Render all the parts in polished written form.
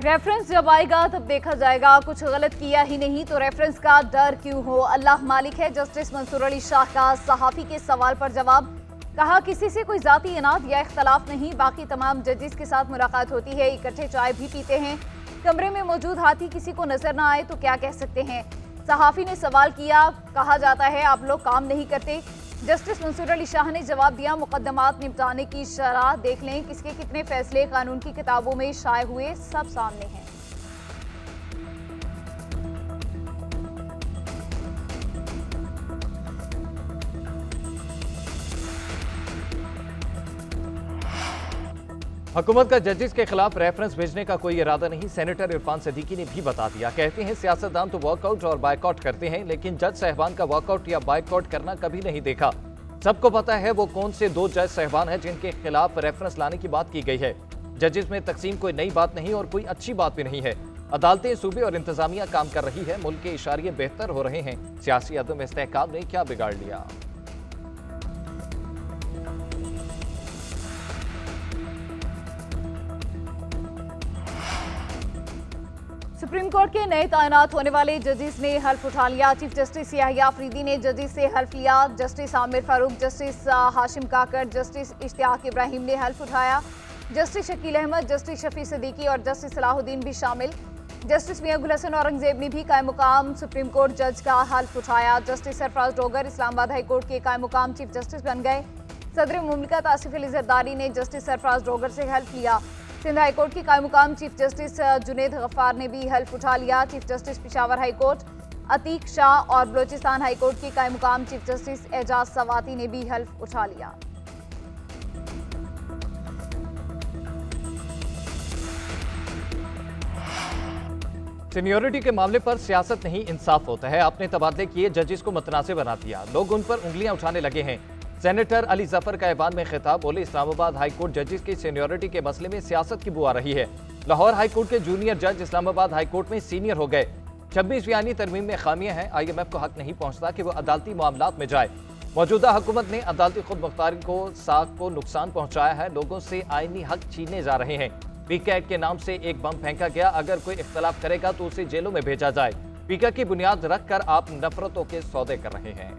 Reference जब आएगा तब देखा जाएगा, कुछ गलत किया ही नहीं तो रेफरेंस का डर क्यों हो, अल्लाह मालिक है। जस्टिस मंसूर अली शाह का सहाफ़ी के सवाल पर जवाब, कहा किसी से कोई जाती इनाद या इख्तलाफ नहीं, बाकी तमाम जजेस के साथ मुलाकात होती है, इकट्ठे चाय भी पीते हैं, कमरे में मौजूद हाथी किसी को नजर ना आए तो क्या कह सकते हैं। सहाफ़ी ने सवाल किया, कहा जाता है आप लोग काम नहीं करते। जस्टिस मंसूर अली शाह ने जवाब दिया, मुकदमात निपटाने की शरह देख लें, किसके कितने फैसले कानून की किताबों में शाये हुए सब सामने हैं। हुकूमत का जजेस के खिलाफ रेफरेंस भेजने का कोई इरादा नहीं, सेनेटर इरफान सिद्दीकी ने भी बता दिया। कहते हैं सियासतदान तो वॉकआउट और बायकॉट करते हैं, लेकिन जज साहबान का वॉकआउट या बायकॉट करना कभी नहीं देखा। सबको पता है वो कौन से दो जज साहबान हैं जिनके खिलाफ रेफरेंस लाने की बात की गई है। जजेस में तकसीम कोई नई बात नहीं और कोई अच्छी बात भी नहीं है। अदालतें, सूबे और इंतजामिया काम कर रही है, मुल्क के इशारे बेहतर हो रहे हैं। सियासी अदम इस्तेहकाम ने क्या बिगाड़ लिया। सुप्रीम कोर्ट के नए तैनात होने वाले जजेस ने हल्फ उठा लिया। चीफ जस्टिस याहिया अफरीदी ने जजेस से हल्फ लिया। जस्टिस आमिर फारूक, जस्टिस हाशिम काकर, जस्टिस इश्तियाक इब्राहिम ने हल्फ उठाया। जस्टिस शकील अहमद, जस्टिस शफी सिद्दीकी और जस्टिस सलाहुद्दीन भी शामिल। जस्टिस मियां गुल हसन औरंगजेब ने भी कायम मुकाम सुप्रीम कोर्ट जज का हल्फ उठाया। Justice Sarfaraz Dogar Islamabad high court के कायम मुकाम चीफ जस्टिस बन गए। सदर मुमलिकत आसिफ अली जरदारी ने जस्टिस सरफराज डोगर से हल्फ लिया। सिंध हाई कोर्ट के कायम मुकाम चीफ जस्टिस जुनेद गफ्फार ने भी हल्फ उठा लिया। Chief justice Peshawar high court Atiq Shah और बलोचिस्तान हाई कोर्ट के कायम मुकाम चीफ जस्टिस एजाज सवाती ने भी हल्फ उठा लिया। सीनियोरिटी के मामले पर सियासत नहीं इंसाफ होता है। आपने तबादले किए, जजेस को मुतनाज़िर बना दिया, लोग उन पर उंगलियां उठाने लगे हैं। सेनेटर अली जफर का ऐवान में खिताब, बोले इस्लामाबाद हाई कोर्ट जजेस की सीनियोरिटी के मसले में सियासत की बू आ रही है। लाहौर हाई कोर्ट के जूनियर जज इस्लामाबाद हाई कोर्ट में सीनियर हो गए। 26वीं आईनी तरमीम में खामियां हैं। IMF को हक नहीं पहुंचता कि वह अदालती मामलात में जाए। मौजूदा हुकूमत ने अदालती खुद मुख्तारी को साख को नुकसान पहुंचाया है, लोगों से आईनी हक छीने जा रहे हैं। पीके एक्ट के नाम से एक बम फेंका गया, अगर कोई इख्तलाफ करेगा तो उसे जेलों में भेजा जाए। पीके की बुनियाद रखकर आप नफरतों के सौदे कर रहे हैं।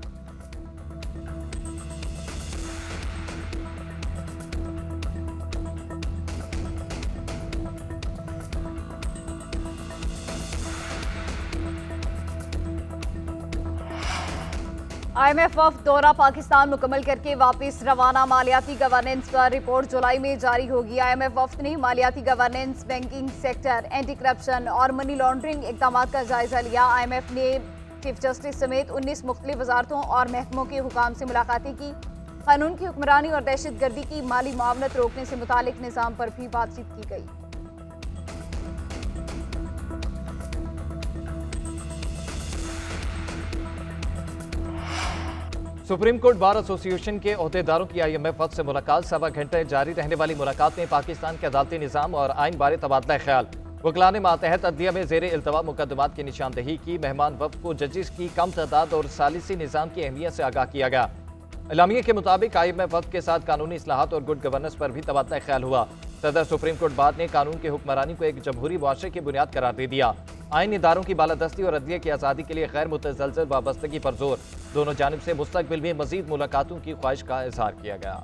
IMF वफ्द दौरा पाकिस्तान मुकम्मल करके वापस रवाना। मालियाती गवर्नेंस पर रिपोर्ट जुलाई में जारी होगी। IMF वफ्द ने मालियाती governance, banking sector, anti corruption और मनी लॉन्ड्रिंग इक़दामात का जायजा लिया। IMF ने चीफ जस्टिस समेत 19 मुख्तलिफ वजारतों और महकमों के हुकाम से मुलाकातें की। कानून की हुक्मरानी और दहशत गर्दी की माली मामलत रोकने से मुतालिक निज़ाम पर भी बातचीत की गई। सुप्रीम कोर्ट बार एसोसिएशन के ओहदेदारों की IMF वक्त से मुलाकात, 1.25 घंटे जारी रहने वाली मुलाकात में पाकिस्तान के अदालती निज़ाम और आइन बारे तबादला ख्याल। वकला ने मातहत अदलिया में जेर इल्तवा मुकदमात की निशानदही की। मेहमान वफ्द को जजेस की कम तादाद और सालिसी निज़ाम की अहमियत से आगाह किया गया। इलामिया के मुताबिक IMF वफ्द के साथ कानूनी इस्लाहात और गुड गवर्नेंस पर भी तबादला ख्याल हुआ। सदर सुप्रीम कोर्ट बार ने कानून की हुक्मरानी को एक जमहूरी मुआशरे की बुनियाद करार दे दिया। आइन इदारों की बालादस्ती और अदलिया की आज़ादी के लिए गैर मुतज़लज़ल वाबस्तगी पर जोर। दोनों जानिब से मुस्तकबिल में मजीद मुलाकातों की ख्वाहिश का इजहार किया गया।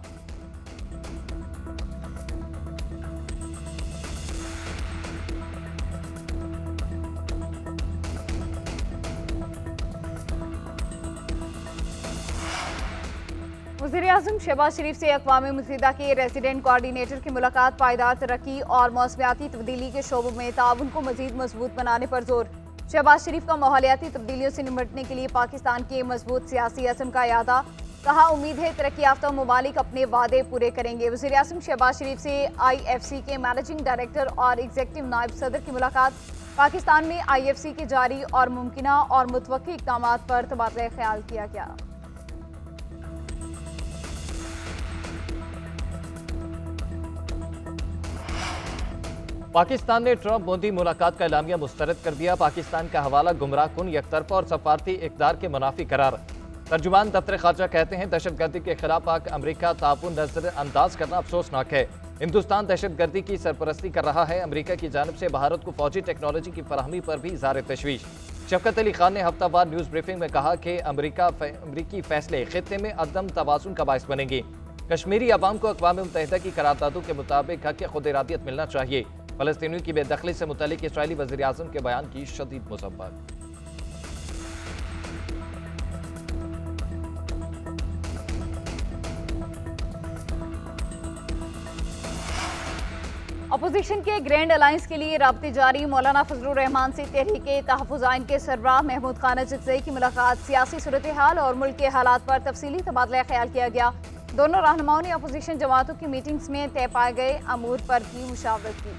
वज़ीर-ए-आज़म शहबाज शरीफ से अक़वाम मुत्तहिदा के रेजिडेंट कोऑर्डिनेटर की मुलाकात, पायदार तरक्की और मौसमियाती तब्दीली के शोबों में ताउन को मज़ीद मजबूत बनाने पर जोर। शहबाज शरीफ का माहौलियाती तब्दीलियों से निपटने के लिए पाकिस्तान के मजबूत सियासी अज़्म का यादा, कहा उम्मीद है तरक्की याफ्ता ममालिक अपने वादे पूरे करेंगे। वज़ीर-ए-आज़म शहबाज शरीफ से IFC के मैनेजिंग डायरेक्टर और एग्जीक्यूटिव नायब सदर की मुलाकात, पाकिस्तान में IFC के जारी और मुमकिना और मुतवक्की इक़दामात पर तबादला ख्याल किया गया। पाकिस्तान ने ट्रंप मोदी मुलाकात का एलामिया मुस्तरद कर दिया। पाकिस्तान का हवाला गुमराह कुन, एकतरफा और सफारती इक़दार के मुनाफी करार। तर्जुमान दफ्तर खारजा कहते हैं दहशतगर्दी के खिलाफ पाक अमरीका ताउन नजरअंदाज करना अफसोसनाक है। हिंदुस्तान दहशतगर्दी की सरपरस्ती कर रहा है। अमेरिका की जानिब से भारत को फौजी टेक्नोलॉजी की फराहमी पर भी इज़हार तशवीश। शफकत अली खान ने हफ्तावार न्यूज़ ब्रीफिंग में कहा कि अमरीकी फैसले खित्ते में अदम तवाज़ुन का बायस बनेंगे। कश्मीरी अवाम को अक़वाम मुत्तहिदा की करारदादों के मुताबिक हक़ खुद इरादियत मिलना चाहिए। फ़लस्तीनियों की बेदखली से मुतल्लिक़ इस्राईली वज़ीर आज़म के बयान की शदीद मुज़म्मत। अपोजिशन के ग्रैंड अलायंस के लिए राब्ते जारी। मौलाना फजलुर रहमान से तहरीक तहफ़्फ़ुज़ आइन के सरबराह महमूद खान अजज़ई की मुलाकात। सियासी सूरत हाल और मुल्क के हालात पर तफसीली तबादला ख्याल किया गया। दोनों रहनुमाओं ने अपोजिशन जमातों की मीटिंग्स में तय पाए गए अमूर पर भी मुशावरत की।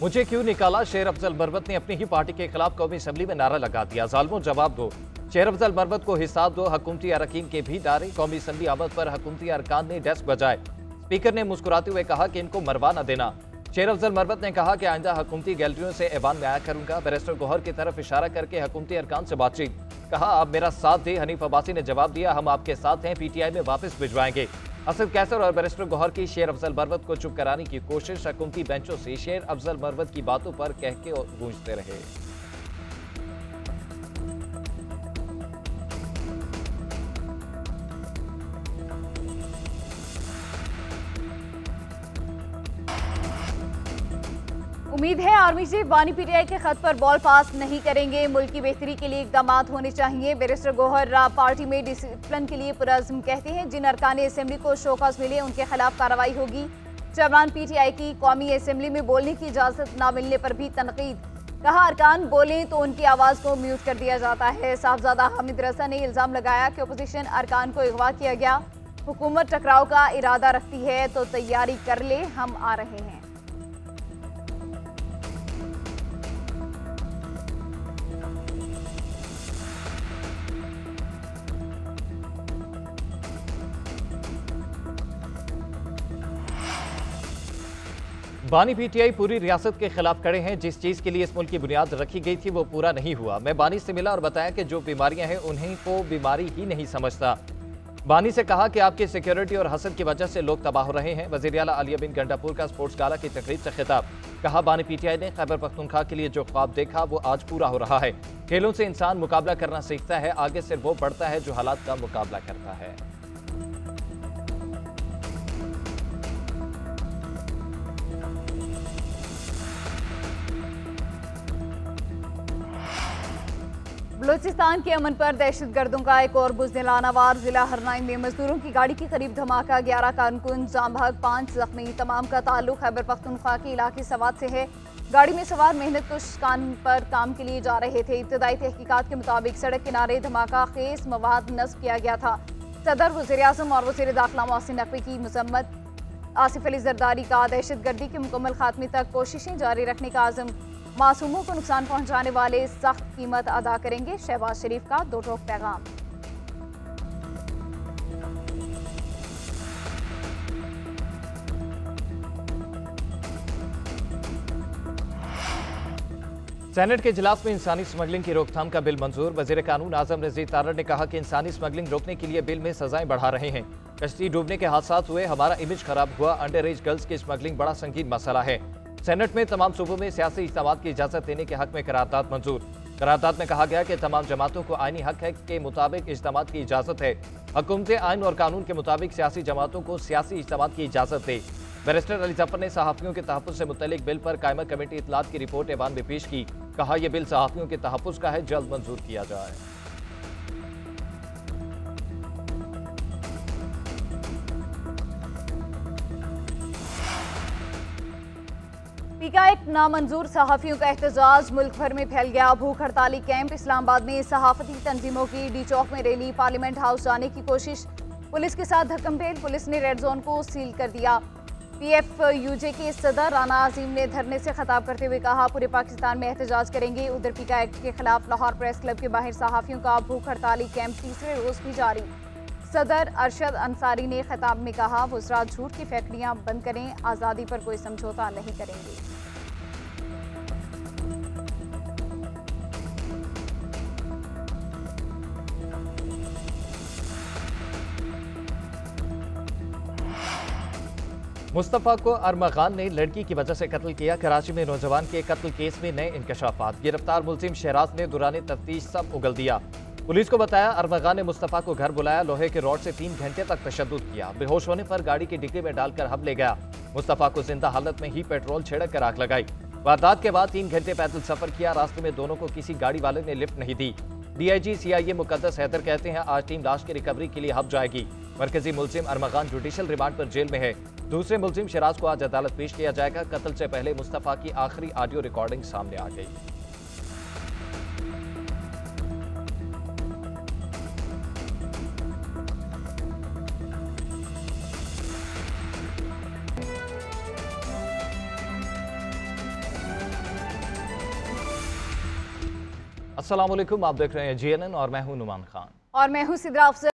मुझे क्यों निकाला, शेर अफजल मरवत ने अपनी ही पार्टी के खिलाफ कौमी असम्बली में नारा लगा दिया। ज़ालिमों जवाब दो। शेर अफजल मरवत को हिसाब दो। हुकूमती अरकान के भी डारे। कौमी असम्बली आमद पर हुकूमती अरकान ने डेस्क बजाए। स्पीकर ने मुस्कुराते हुए कहा कि इनको मरवा न देना। शेर अफजल मरवत ने कहा कि आइंदा हुकूमती गैलरियों से ऐवान में आया करूंगा। बैरिस्टर गौहर की तरफ इशारा करके हुकूमती अरकान से बातचीत। कहा आप मेरा साथ दे। हनीफ अब्बासी ने जवाब दिया हम आपके साथ हैं, PTI में वापस भिजवाएंगे। असद कैसर और बैरिस्टर गौहर की शेर अफजल मरवत को चुप कराने की कोशिश। हुकूमती बेंचों से शेर अफजल मरवत की बातों पर कह के गूंजते रहे। उम्मीद है आर्मी चीफ बानी PTI के खत पर बॉल पास नहीं करेंगे। मुल्क की बेहतरी के लिए इकदाम होने चाहिए। बैरिस्टर गौहर पार्टी में डिसिप्लिन के लिए पुरज़्म कहते हैं। जिन अरकान असेंबली को शोकॉज मिले उनके खिलाफ कार्रवाई होगी। चेयरमैन PTI की कौमी असेंबली में बोलने की इजाज़त न मिलने पर भी तनकीद। कहा अरकान बोलें तो उनकी आवाज़ को म्यूट कर दिया जाता है। साहबजादा हामिद रज़ा ने इल्ज़ाम लगाया कि अपोजिशन अरकान को अगवा किया गया। हुकूमत टकराव का इरादा रखती है तो तैयारी कर ले, हम आ रहे हैं। बानी PTI पूरी रियासत के खिलाफ खड़े हैं। जिस चीज़ के लिए इस मुल्क की बुनियाद रखी गई थी वो पूरा नहीं हुआ। मैं बानी से मिला और बताया कि जो बीमारियां हैं उन्हीं को बीमारी ही नहीं समझता। बानी से कहा कि आपकी सिक्योरिटी और हसद की वजह से लोग तबाह हो रहे हैं। वज़ीर आला आलिया बिन गंडापुर का स्पोर्ट्स गाला की तकरीब से खिताब। कहा बानी PTI ने खैबर पख्तूनख्वा के लिए जो ख्वाब देखा वो आज पूरा हो रहा है। खेलों से इंसान मुकाबला करना सीखता है। आगे सिर्फ वो बढ़ता है जो हालात का मुकाबला करता है। बलूचिस्तान के अमन पर दहशतगर्दों का एक और बुज़दिलाना वार। जिला हरनाइन में मजदूरों की गाड़ी के करीब धमाका। 11 कारकुन जाम भाग, 5 जख्मी। तमाम का ताल्लुक खैबर पख्तूनख्वा के इलाके सवात से है। गाड़ी में सवार मेहनत कुश कान पर काम के लिए जा रहे थे। इब्तदाई तहकीकात के मुताबिक सड़क किनारे धमाका खेज मवाद नस्ब किया गया था। सदर, वज़ीर आज़म और वज़ीर दाखिला मोहसिन नकवी की मजम्मत। आसिफ अली जरदारी का दहशतगर्दी के मुकम्मल खात्मे तक कोशिशें जारी रखने का आज़म। मासूमों को नुकसान पहुंचाने वाले सख्त कीमत अदा करेंगे। शहबाज शरीफ का दो टोक पैगाम। सेनेट के इजलास में इंसानी स्मगलिंग की रोकथाम का बिल मंजूर। वजीर कानून आजम रजीक तारड़ ने कहा कि इंसानी स्मगलिंग रोकने के लिए बिल में सजाएं बढ़ा रहे हैं। कश्ती डूबने के हादसात हुए, हमारा इमेज खराब हुआ। अंडर एज गर्ल्स की स्मगलिंग बड़ा संगीन मसला है। सेनेट में तमाम सूबों में सियासी इज्तिमात की इजाजत देने के हक में करारदाद मंजूर। करारदाद में कहा गया कि तमाम जमातों को आईनी हक है के मुताबिक इज्तिमात की इजाजत है। हुकूमत आइन और कानून के मुताबिक सियासी जमातों को सियासी इज्तिमात की इजाजत दे। बैरिस्टर अली जफर ने सहाफ़ियों के तहफ़्फ़ुज़ से मुतल्लिक बिल पर कायमा कमेटी इत्तलात की रिपोर्ट ऐवान में पेश की। कहा यह बिल सहाफ़ियों के तहफ़्फ़ुज़ का है, जल्द मंजूर किया जाए। टीका एक नामंजूर सहाफ़ियों का एहतजाज मुल्क भर में फैल गया। भूख हड़ताली कैंप। इस्लामाबाद में सहाफ़ती तंजीमों की डी चौक में रैली। पार्लियामेंट हाउस जाने की कोशिश, पुलिस के साथ धक्कमपेल। पुलिस ने रेड जोन को सील कर दिया। PFUJ के सदर राना अजीम ने धरने से खिताब करते हुए कहा पूरे पाकिस्तान में एहतजाज करेंगे। उधर पीका एक्ट के खिलाफ लाहौर प्रेस क्लब के बाहर सहाफ़ियों का भूख हड़ताली कैंप तीसरे रोज भी जारी। सदर अरशद अंसारी ने खिताब में कहा वज़रा झूठ की फैक्ट्रियां बंद करें, आज़ादी पर कोई समझौता नहीं करेंगे। मुस्तफ़ा को अरमगान ने लड़की की वजह से कत्ल किया। कराची में नौजवान के कत्ल केस में नए इंकशाफात। गिरफ्तार मुलजिम शहराज ने दौरान तफ्तीश सब उगल दिया। पुलिस को बताया अरमगान ने मुस्तफ़ा को घर बुलाया, लोहे के रॉड से 3 घंटे तक तशद्दुद किया। बेहोश होने पर गाड़ी की डिग्गी में डालकर हब ले गया। मुस्तफ़ा को जिंदा हालत में ही पेट्रोल छिड़क कर आग लगाई। वारदात के बाद 3 घंटे पैदल सफर किया। रास्ते में दोनों को किसी गाड़ी वाले ने लिफ्ट नहीं दी। DIG CIA मुकद्दस हैदर कहते हैं आज टीम लाश की रिकवरी के लिए हब जाएगी। मरकजी मुलजिम अरमगान जुडिशल रिमांड पर जेल में है। दूसरे मुलजिम शहराज को आज अदालत पेश किया जाएगा। कत्ल से पहले मुस्तफ़ा की आखिरी ऑडियो रिकॉर्डिंग सामने आ गई। अस्सलाम वालेकुम, आप देख रहे हैं GNN और मैं हूं नुमान खान और मैं हूं सिद्रा अफजल।